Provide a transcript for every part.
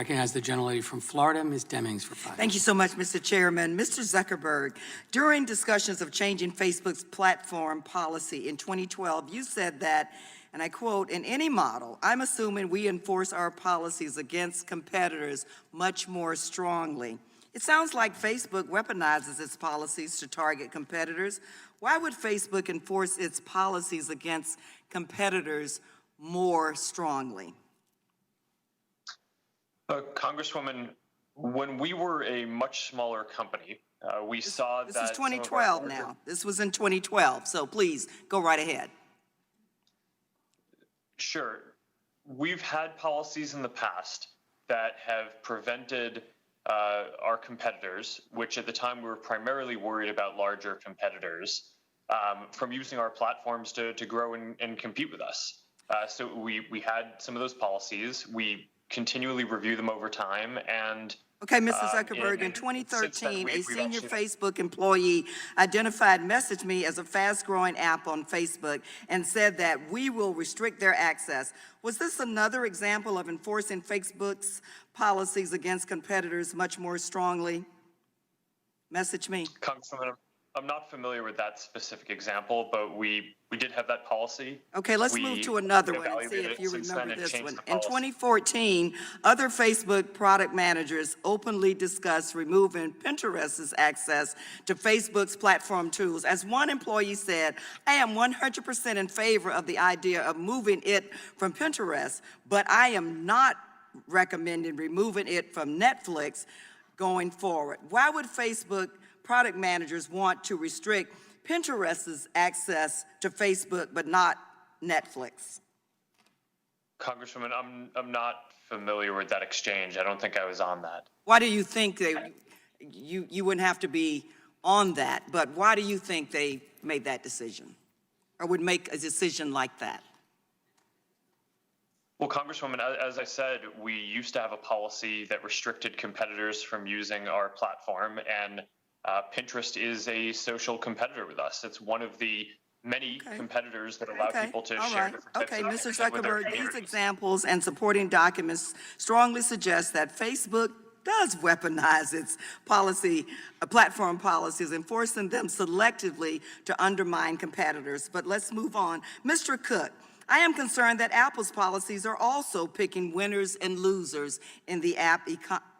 Recognize the gentlelady from Florida, Ms. Demings, for 5 minutes. Thank you so much, Mr. Chairman. Mr. Zuckerberg, during discussions of changing Facebook's platform policy in 2012, you said that, and I quote, "In any model, I'm assuming we enforce our policies against competitors much more strongly." It sounds like Facebook weaponizes its policies to target competitors. Why would Facebook enforce its policies against competitors more strongly? Congresswoman, when we were a much smaller company, we saw that— This is 2012 now. This was in 2012, so please go right ahead. Sure. We've had policies in the past that have prevented our competitors, which at the time we were primarily worried about larger competitors, from using our platforms to grow and compete with us. So we had some of those policies. We continually review them over time. And okay, Mr. Zuckerberg, in 2013, a senior Facebook employee identified MessageMe as a fast-growing app on Facebook and said that we will restrict their access. Was this another example of enforcing Facebook's policies against competitors much more strongly? MessageMe. Congresswoman, I'm not familiar with that specific example, but we did have that policy. Okay, let's move to another one and see if you remember this one. In 2014, other Facebook product managers openly discussed removing Pinterest's access to Facebook's platform tools. As one employee said, "I am 100% in favor of the idea of moving it from Pinterest, but I am not recommending removing it from Netflix going forward." Why would Facebook product managers want to restrict Pinterest's access to Facebook, but not Netflix? Congresswoman, I'm not familiar with that exchange. I don't think I was on that. Why do you think you wouldn't have to be on that, but why do you think they made that decision or would make a decision like that? Well, Congresswoman, as I said, we used to have a policy that restricted competitors from using our platform, and Pinterest is a social competitor with us. It's one of the many competitors that allow people to share different types of Mr. content with their Zuckerberg, these communities. examples and supporting documents strongly suggest that Facebook does weaponize its platform policies, enforcing them selectively to undermine competitors. But let's move on. Mr. Cook, I am concerned that Apple's policies are also picking winners and losers in the app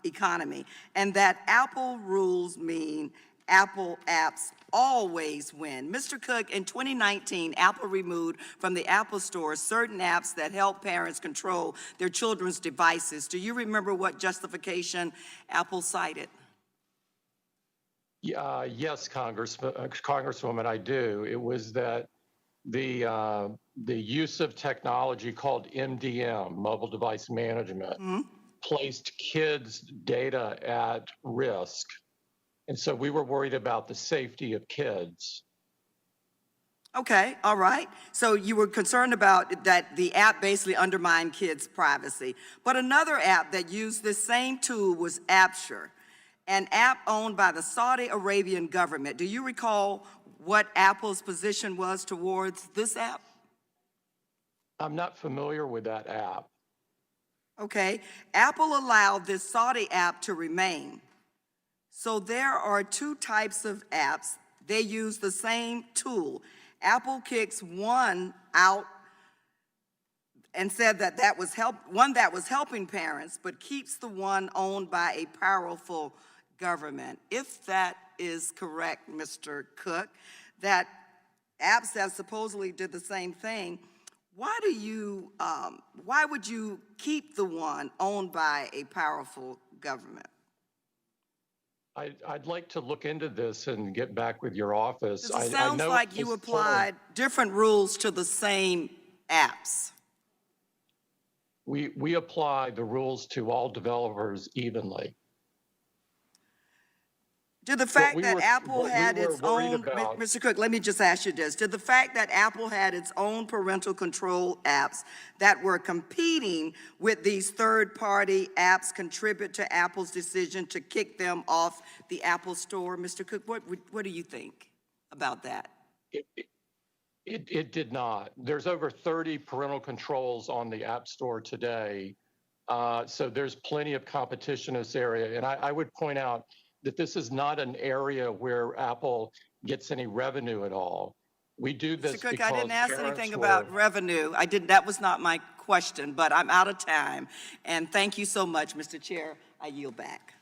economy, and that Apple rules mean Apple apps always win. Mr. Cook, in 2019, Apple removed from the Apple Store certain apps that help parents control their children's devices. Do you remember what justification Apple cited? Yes, Congresswoman, I do. It was that the use of technology called MDM, mobile device management, placed kids' data at risk. And so we were worried about the safety of kids. Okay, all right. So you were concerned about that the app basically undermined kids' privacy. But another app that used this same tool was Appsure, an app owned by the Saudi Arabian government. Do you recall what Apple's position was towards this app? I'm not familiar with that app. Okay, Apple allowed this Saudi app to remain. So there are two types of apps. They use the same tool. Apple kicks one out and said that was one that was helping parents, but keeps the one owned by a powerful government. If that is correct, Mr. Cook, that apps that supposedly did the same thing, why would you keep the one owned by a powerful government? I'd like to look into this and get back with your office. It sounds like you applied different rules to the same apps. We apply the rules to all developers evenly. Did the fact that Apple had its own, Mr. Cook, let me just ask you this. Did the fact that Apple had its own parental control apps that were competing with these third-party apps contribute to Apple's decision to kick them off the Apple Store? Mr. Cook, what do you think about that? It did not. There's over 30 parental controls on the App Store today. So there's plenty of competition in this area. And I would point out that this is not an area where Apple gets any revenue at all. We do this Mr. Cook, because I didn't ask parents anything were- about revenue. That was not my question, but I'm out of time. And thank you so much, Mr. Chair. I yield back.